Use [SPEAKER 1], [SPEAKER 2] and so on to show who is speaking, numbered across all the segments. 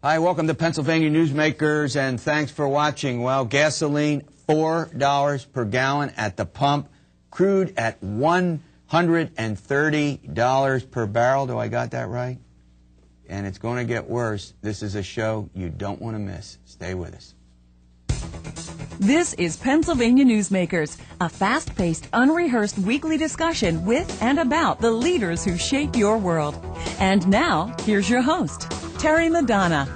[SPEAKER 1] Hi, welcome to Pennsylvania Newsmakers, and thanks for watching. Well, gasoline, $4 per gallon at the pump. Crude at $130 per barrel. Do I got that right? And it's going to get worse. This is a show you don't want to miss. Stay with us.
[SPEAKER 2] This is Pennsylvania Newsmakers, a fast-paced, unrehearsed weekly discussion with and about the leaders who shape your world. And now, here's your host, Terry Madonna.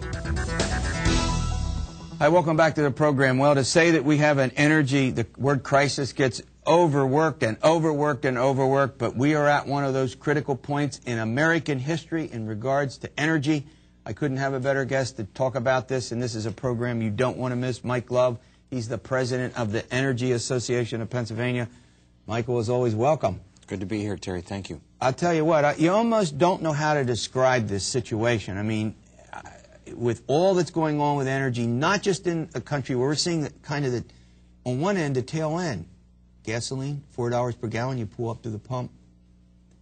[SPEAKER 1] Hi, welcome back to the program. Well, to say that we have an energy, the word crisis gets overworked and overworked and overworked, but we are at one of those critical points in American history in regards to energy. I couldn't have a better guest to talk about this, and this is a program you don't want to miss. Mike Love, he's the president of the Energy Association of Pennsylvania. Michael, as always, welcome.
[SPEAKER 3] Good to be here, Terry. Thank you.
[SPEAKER 1] I'll tell you what, you almost don't know how to describe this situation. I mean, with all that's going on with energy, not just in a country where we're seeing that kind of on one end, the tail end. Gasoline, $4 per gallon, you pull up to the pump.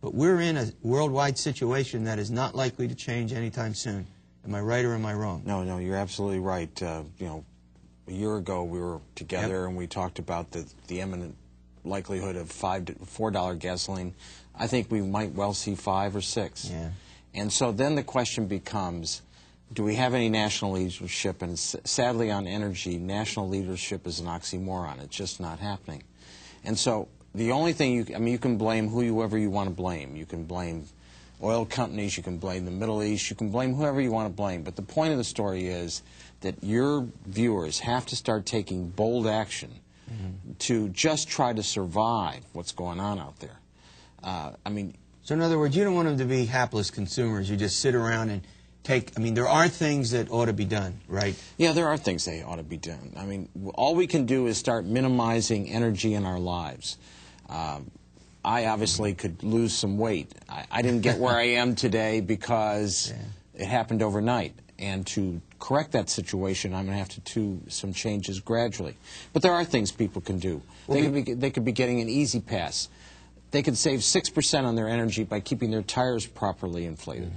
[SPEAKER 1] But we're in a worldwide situation that is not likely to change anytime soon. Am I right or am I wrong?
[SPEAKER 3] No, you're absolutely right. You know, a year ago we were together and we talked about the imminent likelihood of $4 gasoline. I think we might well see 5 or 6.
[SPEAKER 1] Yeah.
[SPEAKER 3] And so then the question becomes, do we have any national leadership? And sadly on energy, national leadership is an oxymoron. It's just not happening. And so the only thing you can blame whoever you want to blame. You can blame oil companies, you can blame the Middle East, you can blame whoever you want to blame. But the point of the story is that your viewers have to start taking bold action to just try to survive what's going on out there.
[SPEAKER 1] So in other words, you don't want them to be hapless consumers. You just sit around and there are things that ought to be done, right?
[SPEAKER 3] Yeah, there are things that ought to be done. I mean, all we can do is start minimizing energy in our lives. I obviously could lose some weight. I didn't get where I am today because it happened overnight. And to correct that situation, I'm going to have to do some changes gradually. But there are things people can do. They could be getting an easy pass. They could save 6% on their energy by keeping their tires properly inflated.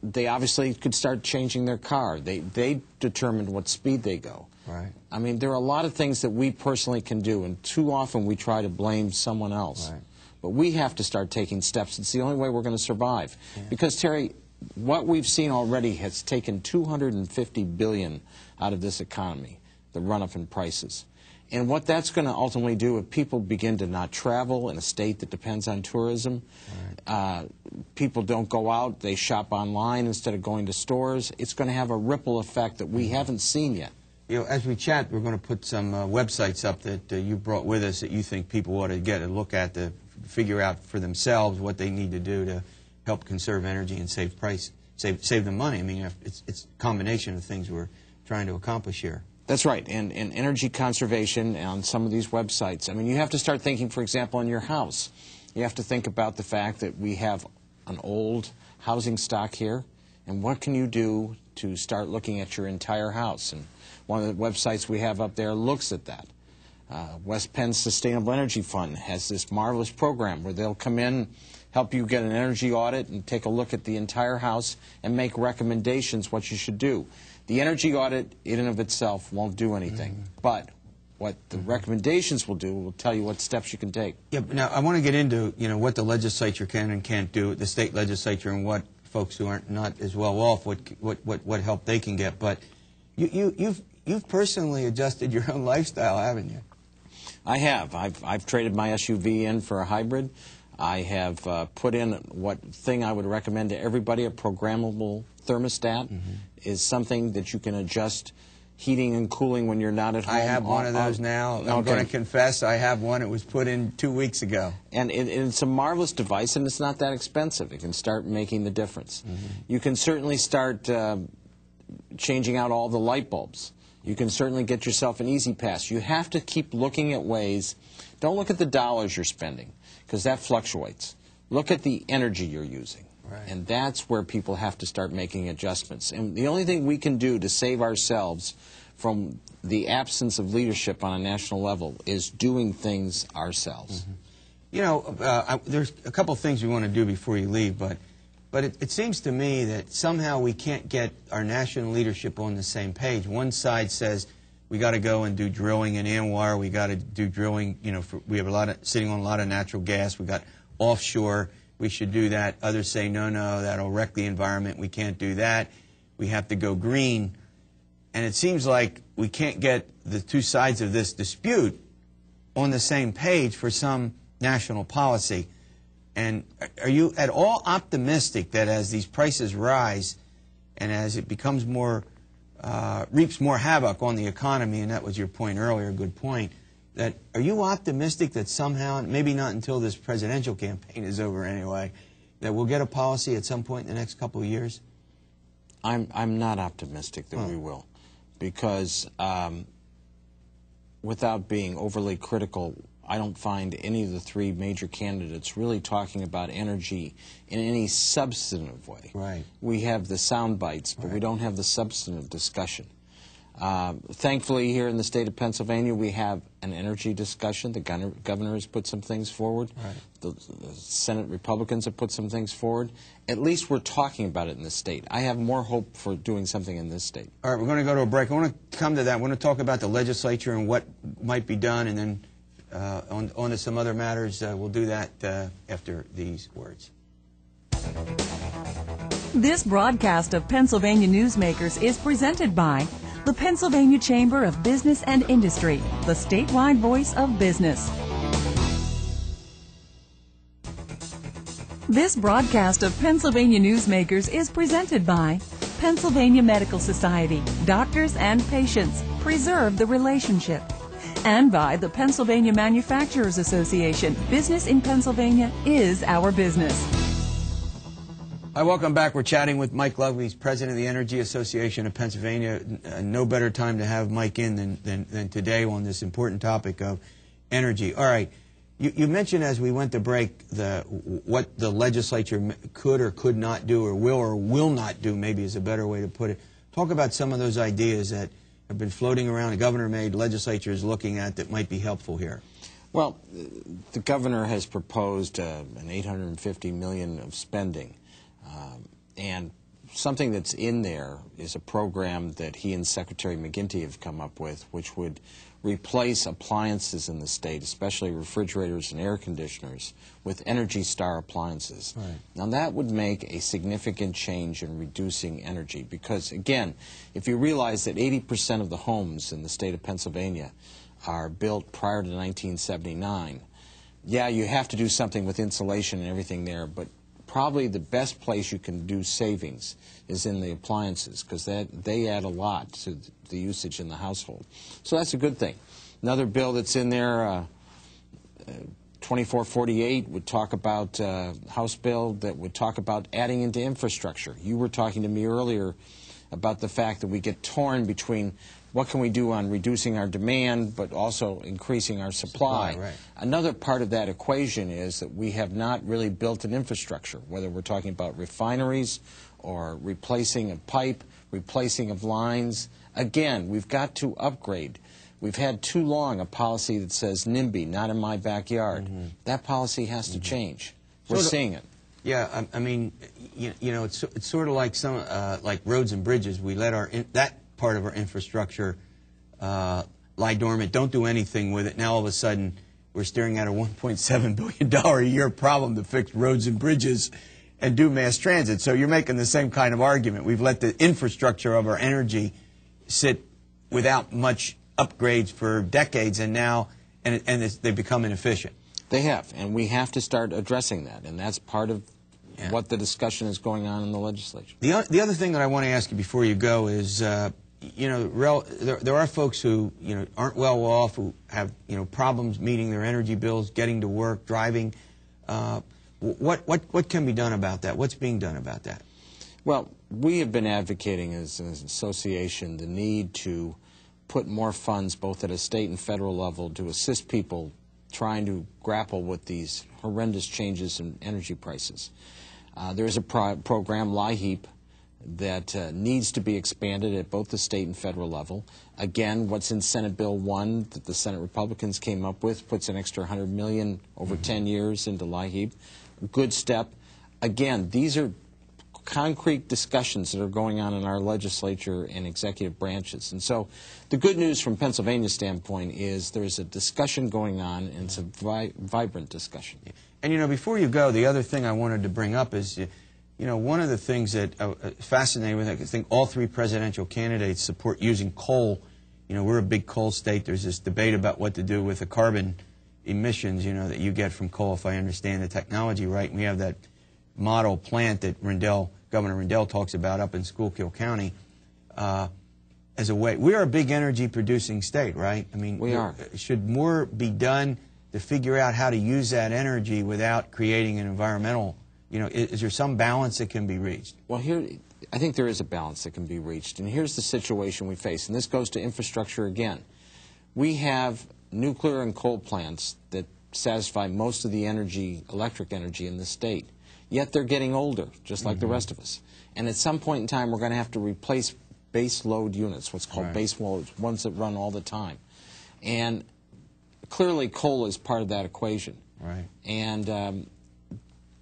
[SPEAKER 3] They obviously could start changing their car. They determine what speed they go.
[SPEAKER 1] Right.
[SPEAKER 3] I mean, there are a lot of things that we personally can do, and too often we try to blame someone else.
[SPEAKER 1] Right.
[SPEAKER 3] But we have to start taking steps. It's the only way we're going to survive. Yeah. Because, Terry, what we've seen already has taken $250 billion out of this economy, the run-up in prices. And what that's going to ultimately do if people begin to not travel in a state that depends on tourism, people don't go out, they shop online instead of going to stores, it's going to have a ripple effect that we haven't seen yet.
[SPEAKER 1] You know, as we chat, we're going to put some websites up that you brought with us that you think people ought to get a look at to figure out for themselves what they need to do to help conserve energy and save them money. I mean, it's a combination of things we're trying to accomplish here.
[SPEAKER 3] That's right, and energy conservation on some of these websites. I mean, you have to start thinking, for example, in your house. You have to think about the fact that we have an old housing stock here, and what can you do to start looking at your entire house? And one of the websites we have up there looks at that. West Penn's Sustainable Energy Fund has this marvelous program where they'll come in, help you get an energy audit and take a look at the entire house and make recommendations what you should do. The energy audit in and of itself won't do anything, but what the recommendations will tell you what steps you can take.
[SPEAKER 1] Yeah, but now I want to get into what the legislature can and can't do, the state legislature, and what folks who aren't not as well off, what help they can get. But you've personally adjusted your own lifestyle, haven't you?
[SPEAKER 3] I have. I've traded my SUV in for a hybrid. I have put in what thing I would recommend to everybody, a programmable thermostat is something that you can adjust heating and cooling when you're not at home.
[SPEAKER 1] I have one of those now. I'm going to confess I have one. It was put in 2 weeks ago.
[SPEAKER 3] And it's a marvelous device, and it's not that expensive. It can start making the difference. You can certainly start changing out all the light bulbs. You can certainly get yourself an easy pass. You have to keep looking at ways. Don't look at the dollars you're spending, because that fluctuates. Look at the energy you're using.
[SPEAKER 1] Right.
[SPEAKER 3] And that's where people have to start making adjustments. And the only thing we can do to save ourselves from the absence of leadership on a national level is doing things ourselves.
[SPEAKER 1] You know, there's a couple of things we want to do before you leave, but But it seems to me that somehow we can't get our national leadership on the same page. One side says we got to go and do drilling in Anwar. We got to do drilling. You know, we have sitting on a lot of natural gas. We got offshore. We should do that. Others say no, that'll wreck the environment. We can't do that. We have to go green. And it seems like we can't get the two sides of this dispute on the same page for some national policy. And are you at all optimistic that as these prices rise and as it becomes more, reaps more havoc on the economy, and that was your point earlier, good point, that are you optimistic that somehow, maybe not until this presidential campaign is over anyway, that we'll get a policy at some point in the next couple of years?
[SPEAKER 3] I'm not optimistic that we will, because without being overly critical, I don't find any of the three major candidates really talking about energy in any substantive way.
[SPEAKER 1] Right.
[SPEAKER 3] We have the sound bites, but we don't have the substantive discussion. Thankfully, here in the state of Pennsylvania, we have an energy discussion. The governor has put some things forward.
[SPEAKER 1] Right.
[SPEAKER 3] The Senate Republicans have put some things forward. At least we're talking about it in the state. I have more hope for doing something in this state.
[SPEAKER 1] All right, we're going to go to a break. I want to come to that. I want to talk about the legislature and what might be done, and then on to some other matters. We'll do that after these words.
[SPEAKER 2] This broadcast of Pennsylvania Newsmakers is presented by the Pennsylvania Chamber of Business and Industry, the statewide voice of business. This broadcast of Pennsylvania Newsmakers is presented by Pennsylvania Medical Society. Doctors and patients, preserve the relationship. And by the Pennsylvania Manufacturers Association. Business in Pennsylvania is our business.
[SPEAKER 1] Hi, welcome back. We're chatting with Mike Lovelyz, President of the Energy Association of Pennsylvania. No better time to have Mike in than today on this important topic of energy. All right, you mentioned as we went to break what the legislature could or could not do, or will not do, maybe is a better way to put it. Talk about some of those ideas that have been floating around, the governor made, legislature is looking at, that might be helpful here.
[SPEAKER 3] Well, the governor has proposed an $850 million of spending. And something that's in there is a program that he and Secretary McGinty have come up with, which would replace appliances in the state, especially refrigerators and air conditioners, with Energy Star appliances.
[SPEAKER 1] Right.
[SPEAKER 3] Now that would make a significant change in reducing energy, because again, if you realize that 80% of the homes in the state of Pennsylvania are built prior to 1979, yeah, you have to do something with insulation and everything there, but probably the best place you can do savings is in the appliances, because they add a lot to the usage in the household. So that's a good thing. Another bill that's in there, 2448, would talk about House bill that would talk about adding into infrastructure. You were talking to me earlier about the fact that we get torn between what can we do on reducing our demand but also increasing our supply.
[SPEAKER 1] Right.
[SPEAKER 3] Another part of that equation is that we have not really built an infrastructure, whether we're talking about refineries or replacing of pipe, replacing of lines. Again, we've got to upgrade. We've had too long a policy that says NIMBY, not in my backyard. Mm-hmm. That policy has to change. We're seeing it.
[SPEAKER 1] Yeah, I mean, you know, it's sort of like like roads and bridges. We let that part of our infrastructure lie dormant, don't do anything with it. Now all of a sudden we're staring at a $1.7 billion a year problem to fix roads and bridges and do mass transit. So you're making the same kind of argument. We've let the infrastructure of our energy sit without much upgrades for decades, and now they become inefficient.
[SPEAKER 3] They have, and we have to start addressing that, and that's part of what the discussion is going on in the legislature.
[SPEAKER 1] The other thing that I want to ask you before you go is, you know, there are folks who, you know, aren't well off, who have, you know, problems meeting their energy bills, getting to work, driving. What can be done about that? What's being done about that?
[SPEAKER 3] Well, we have been advocating as an association the need to put more funds both at a state and federal level to assist people trying to grapple with these horrendous changes in energy prices. There is a program, LIHEAP, that needs to be expanded at both the state and federal level. Again, what's in Senate Bill 1 that the Senate Republicans came up with puts an extra $100 million over 10 years into LIHEAP. Good step. Again, these are concrete discussions that are going on in our legislature and executive branches. And so the good news from Pennsylvania's standpoint is there's a discussion going on, and it's a vibrant discussion.
[SPEAKER 1] And, you know, before you go, the other thing I wanted to bring up is, you know, one of the things that fascinating with it, I think all three presidential candidates support using coal. You know, we're a big coal state. There's this debate about what to do with the carbon emissions, you know, that you get from coal, if I understand the technology right. And we have that model plant that Governor Rendell talks about up in Schuylkill County as a way. We are a big energy producing state, right? I mean,
[SPEAKER 3] we are. Should
[SPEAKER 1] more be done to figure out how to use that energy without creating an environmental, you know, is there some balance that can be reached?
[SPEAKER 3] Well, I think there is a balance that can be reached. And here's the situation we face. And this goes to infrastructure again. We have nuclear and coal plants that satisfy most of the energy, electric energy in the state. Yet they're getting older, just like the rest of us. And at some point in time, we're going to have to replace base load units, what's called base loads, ones that run all the time. And clearly coal is part of that equation.
[SPEAKER 1] Right.
[SPEAKER 3] And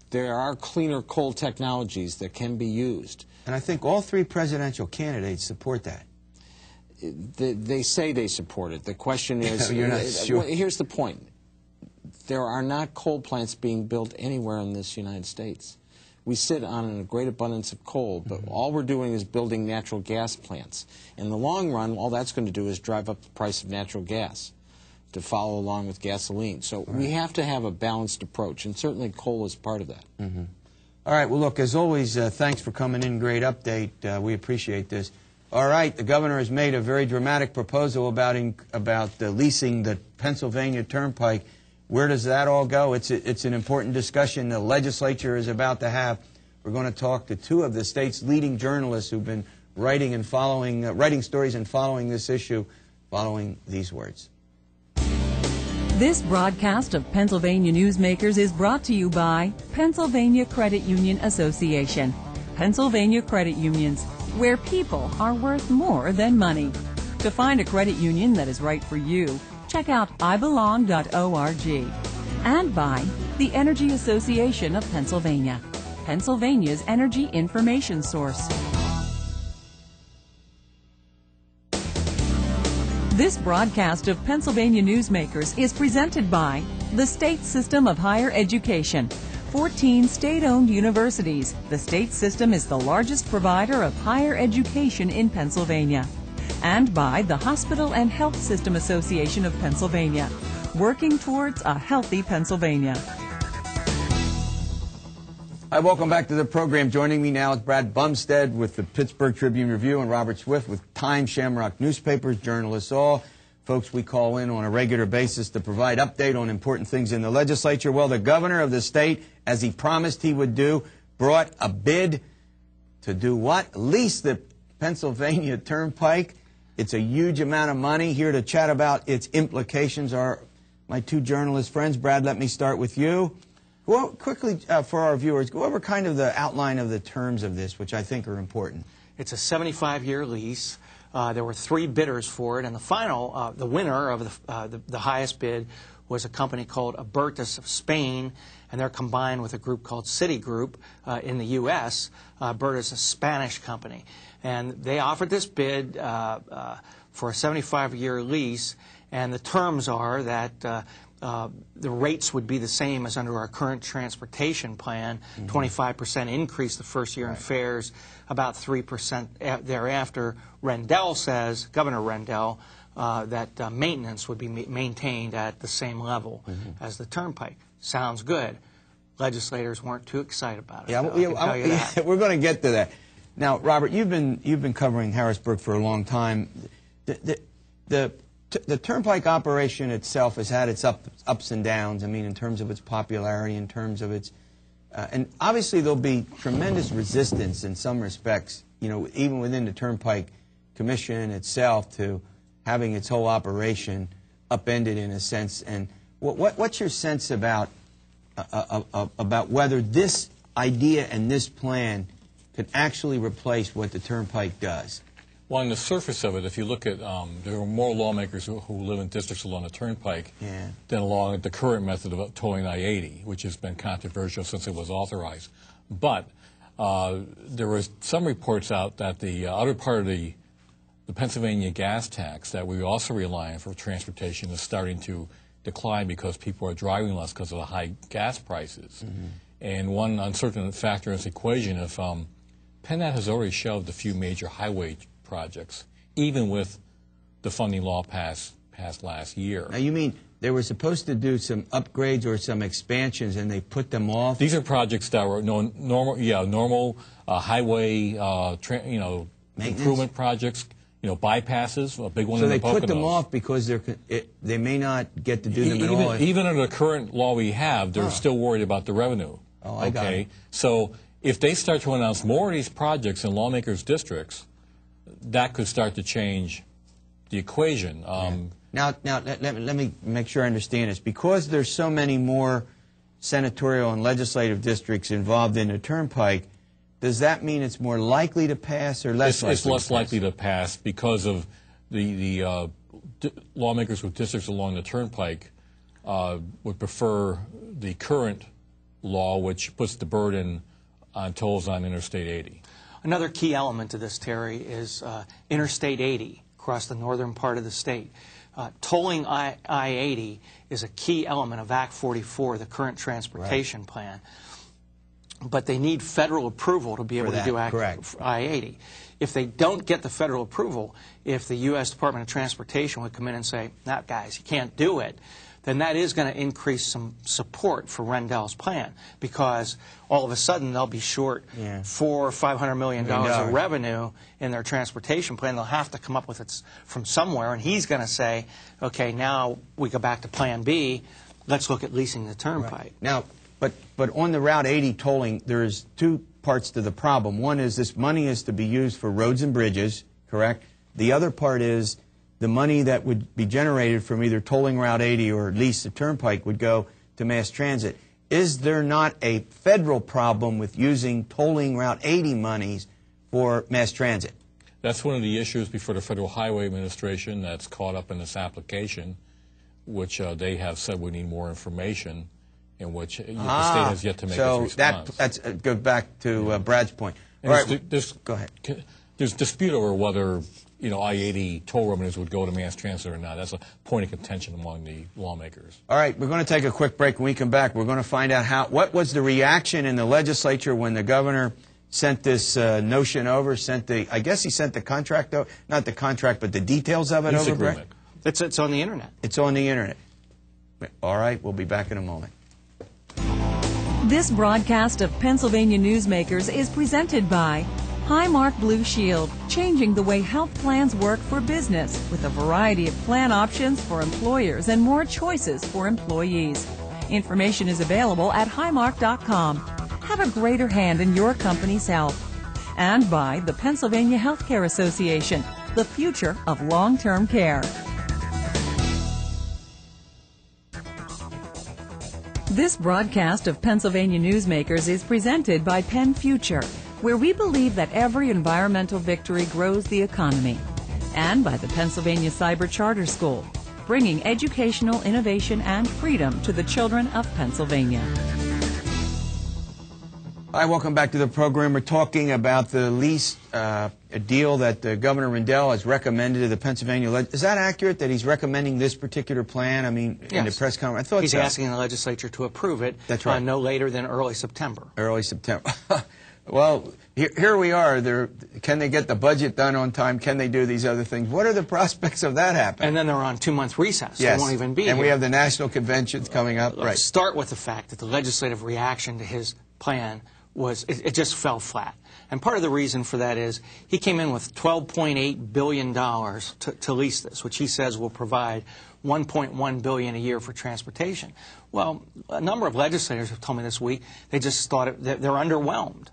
[SPEAKER 3] there are cleaner coal technologies that can be used.
[SPEAKER 1] And I think all three presidential candidates support that.
[SPEAKER 3] They say they support it. The question is,
[SPEAKER 1] you're not sure.
[SPEAKER 3] Here's the point. There are not coal plants being built anywhere in this United States. We sit on a great abundance of coal, but all we're doing is building natural gas plants. In the long run, all that's going to do is drive up the price of natural gas to follow along with gasoline. So we have to have a balanced approach, and certainly coal is part of that.
[SPEAKER 1] All right, well, look, as always, thanks for coming in. Great update. We appreciate this. All right, the governor has made a very dramatic proposal about leasing the Pennsylvania Turnpike. Where does that all go? It's an important discussion the legislature is about to have. We're going to talk to two of the state's leading journalists who've been writing stories and following this issue, following these words.
[SPEAKER 2] This broadcast of Pennsylvania Newsmakers is brought to you by Pennsylvania Credit Union Association. Pennsylvania Credit Unions, where people are worth more than money. To find a credit union that is right for you, check out ibelong.org. And by the Energy Association of Pennsylvania, Pennsylvania's energy information source. This broadcast of Pennsylvania Newsmakers is presented by the State System of Higher Education. 14 state-owned universities. The state system is the largest provider of higher education in Pennsylvania. And by the Hospital and Health System Association of Pennsylvania, working towards a healthy Pennsylvania.
[SPEAKER 1] Hi, welcome back to the program. Joining me now is Brad Bumstead with the Pittsburgh Tribune-Review and Robert Swift with Times-Shamrock newspapers, journalists all. Folks we call in on a regular basis to provide update on important things in the legislature. Well, the governor of the state, as he promised he would do, brought a bid to do what? Lease the Pennsylvania Turnpike. It's a huge amount of money. Here to chat about its implications are my two journalist friends. Brad, let me start with you. Well, quickly, for our viewers, go over kind of the outline of the terms of this, which I think are important.
[SPEAKER 4] It's a 75-year lease. There were 3 bidders for it, and the final, the winner of the highest bid was a company called Abertis of Spain, and they're combined with a group called Citigroup in the U.S. Abertis is a Spanish company. And they offered this bid for a 75-year lease, and the terms are that the rates would be the same as under our current transportation plan, 25% increase the first year in fares, about 3% thereafter. Rendell says, Governor Rendell, that maintenance would be maintained at the same level as the Turnpike. Sounds good. Legislators weren't too excited about it.
[SPEAKER 1] Yeah, we're going to get to that. Now, Robert, you've been covering Harrisburg for a long time. The Turnpike operation itself has had its ups and downs. I mean, in terms of its popularity, in terms of its, and obviously there'll be tremendous resistance in some respects. You know, even within the Turnpike Commission itself, to having its whole operation upended in a sense. And what's your sense about whether this idea and this plan could actually replace what the Turnpike does?
[SPEAKER 5] Well, on the surface of it, if you look at, there are more lawmakers who live in districts along the Turnpike than along the current method of towing I-80, which has been controversial since it was authorized. But there was some reports out that the other part of the Pennsylvania gas tax that we also rely on for transportation is starting to decline because people are driving less because of the high gas prices. And one uncertain factor in this equation, if PennDOT has already shelved a few major highway projects, even with the funding law passed last year.
[SPEAKER 1] Now, you mean they were supposed to do some upgrades or some expansions, and they put them off?
[SPEAKER 5] These are projects that were normal highway, improvement projects. Bypasses, a big one in the Poconos.
[SPEAKER 1] So they put them off because they may not get to do them at all.
[SPEAKER 5] Even under the current law we have, they're still worried about the revenue.
[SPEAKER 1] Oh, I got it.
[SPEAKER 5] So if they start to announce more of these projects in lawmakers' districts, that could start to change the equation.
[SPEAKER 1] Now let me make sure I understand this. Because there's so many more senatorial and legislative districts involved in the Turnpike, does that mean it's more likely to pass or less likely to pass? It's less
[SPEAKER 5] likely to pass because of the lawmakers with districts along the Turnpike would prefer the current law, which puts the burden on tolls on Interstate 80.
[SPEAKER 4] Another key element to this, Terry, is Interstate 80 across the northern part of the state. Tolling I-80 is a key element of Act 44, the current transportation plan. But they need federal approval to be able to do I-80. If they don't get the federal approval, if the U.S. Department of Transportation would come in and say, "No, guys, you can't do it," then that is going to increase some support for Rendell's plan, because all of a sudden they'll be short $400 or $500 million of revenue in their transportation plan. They'll have to come up with it from somewhere, and he's going to say, "Okay, now we go back to Plan B. Let's look at leasing the Turnpike."
[SPEAKER 1] Right. Now, but on the Route 80 tolling, there's two parts to the problem. One is this money is to be used for roads and bridges, correct? The other part is the money that would be generated from either tolling Route 80 or lease the Turnpike would go to mass transit. Is there not a federal problem with using tolling Route 80 monies for mass transit?
[SPEAKER 5] That's one of the issues before the Federal Highway Administration that's caught up in this application, which they have said we need more information, in which the state has yet to make its response.
[SPEAKER 1] So that goes back to Brad's point.
[SPEAKER 5] All right,
[SPEAKER 1] go ahead.
[SPEAKER 5] There's dispute over whether I-80 toll revenues would go to mass transit or not. That's a point of contention among the lawmakers.
[SPEAKER 1] All right, we're going to take a quick break. When we come back, we're going to find out what was the reaction in the legislature when the governor sent this notion over, I guess he sent the contract over, not the contract, but the details of it over, Brett?
[SPEAKER 4] It's on the Internet.
[SPEAKER 1] It's on the Internet. All right, we'll be back in a moment.
[SPEAKER 2] This broadcast of Pennsylvania Newsmakers is presented by Highmark Blue Shield, changing the way health plans work for business with a variety of plan options for employers and more choices for employees. Information is available at highmark.com. Have a greater hand in your company's health. And by the Pennsylvania Healthcare Association, the future of long-term care. This broadcast of Pennsylvania Newsmakers is presented by Penn Future, where we believe that every environmental victory grows the economy, and by the Pennsylvania Cyber Charter School, bringing educational innovation and freedom to the children of Pennsylvania.
[SPEAKER 1] Hi, welcome back to the program. We're talking about the lease deal that Governor Rendell has recommended to the Pennsylvania legislature. Is that accurate, that he's recommending this particular plan? I mean, in the press conference, I thought
[SPEAKER 4] he's asking the legislature to approve it.
[SPEAKER 1] That's right.
[SPEAKER 4] No later than early September.
[SPEAKER 1] Early September. Well, here we are. Can they get the budget done on time? Can they do these other things? What are the prospects of that happening?
[SPEAKER 4] And then they're on 2-month recess.
[SPEAKER 1] Yes.
[SPEAKER 4] They won't even be
[SPEAKER 1] and
[SPEAKER 4] here.
[SPEAKER 1] We have the national conventions coming up.
[SPEAKER 4] Let's start with the fact that the legislative reaction to his plan was it just fell flat. And part of the reason for that is he came in with $12.8 billion to lease this, which he says will provide $1.1 billion a year for transportation. Well, a number of legislators have told me this week they just thought they're underwhelmed.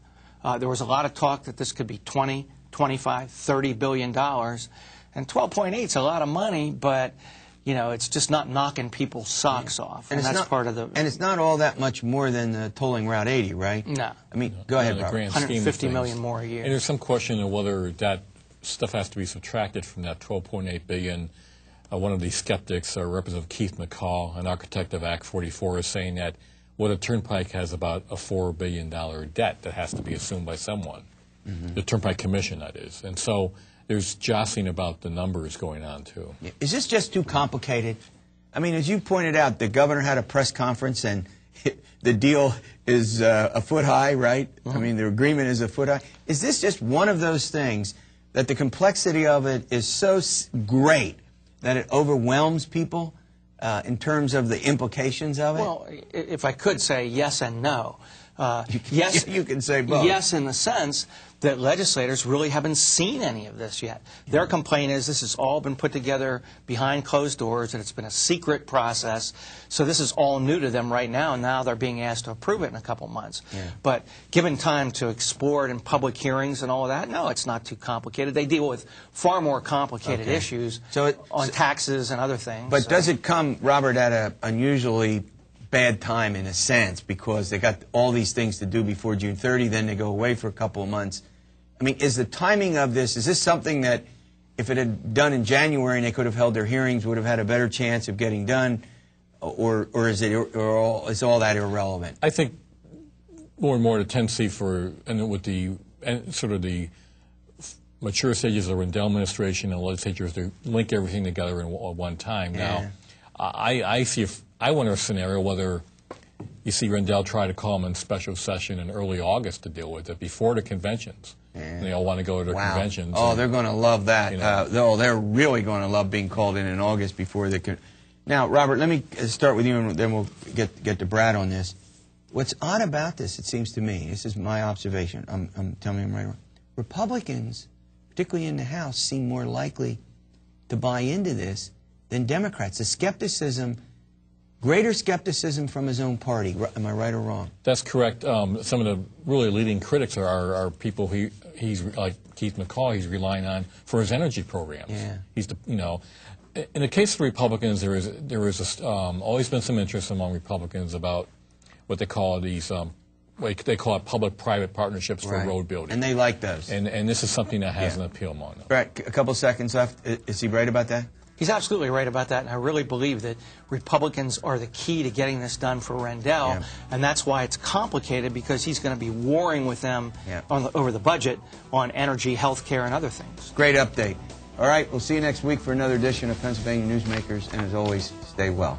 [SPEAKER 4] There was a lot of talk that this could be $20, $25, $30 billion. And 12.8 is a lot of money, but it's just not knocking people's socks off. And that's part of the...
[SPEAKER 1] And it's not all that much more than tolling Route 80, right?
[SPEAKER 4] No.
[SPEAKER 1] I mean, go ahead, Robert.
[SPEAKER 4] $150 million more a year.
[SPEAKER 5] And there's some question of whether that stuff has to be subtracted from that $12.8 billion. One of the skeptics, Representative Keith McCall, an architect of Act 44, is saying that Well, the Turnpike has about a $4 billion debt that has to be assumed by someone. The Turnpike Commission, that is. And so there's jostling about the numbers going on, too.
[SPEAKER 1] Is this just too complicated? I mean, as you pointed out, the governor had a press conference, and the deal is a foot high, right? I mean, the agreement is a foot high. Is this just one of those things that the complexity of it is so great that it overwhelms people in terms of the implications of it?
[SPEAKER 4] Well, if I could say yes and no. Yes,
[SPEAKER 1] you can say both.
[SPEAKER 4] Yes, in the sense that legislators really haven't seen any of this yet. Their complaint is this has all been put together behind closed doors, and it's been a secret process. So this is all new to them right now, and now they're being asked to approve it in a couple months. But given time to explore it in public hearings and all of that, no, it's not too complicated. They deal with far more complicated issues on taxes and other things.
[SPEAKER 1] But does it come, Robert, at an unusually bad time in a sense, because they got all these things to do before June 30, then they go away for a couple of months? I mean, is the timing of this, is this something that if it had done in January and they could have held their hearings, would have had a better chance of getting done, or is all that irrelevant?
[SPEAKER 5] I think more and more the tendency for, and with the sort of the mature stages of the Rendell administration and legislatures to link everything together in one time. Now, I wonder a scenario whether you see Rendell try to call them in special session in early August to deal with it before the conventions. And they all want to go to their conventions.
[SPEAKER 1] Oh, they're going to love that. You know. They're really going to love being called in August before they can. Now, Robert, let me start with you, and then we'll get to Brad on this. What's odd about this, it seems to me, this is my observation. Tell me I'm right or wrong. Republicans, particularly in the House, seem more likely to buy into this than Democrats. The skepticism. Greater skepticism from his own party. Am I right or wrong?
[SPEAKER 5] That's correct. Some of the really leading critics are people he's like Keith McCall. He's relying on for his energy programs. He's in the case of Republicans, there is always been some interest among Republicans about what they call these they call it public-private partnerships for road building,
[SPEAKER 1] and they like those.
[SPEAKER 5] And this is something that has an appeal among them.
[SPEAKER 1] Right. A couple seconds left. Is he right about that?
[SPEAKER 4] He's absolutely right about that, and I really believe that Republicans are the key to getting this done for Rendell, and that's why it's complicated, because he's going to be warring with them over the budget on energy, health care, and other things.
[SPEAKER 1] Great update. All right, we'll see you next week for another edition of Pennsylvania Newsmakers, and as always, stay well.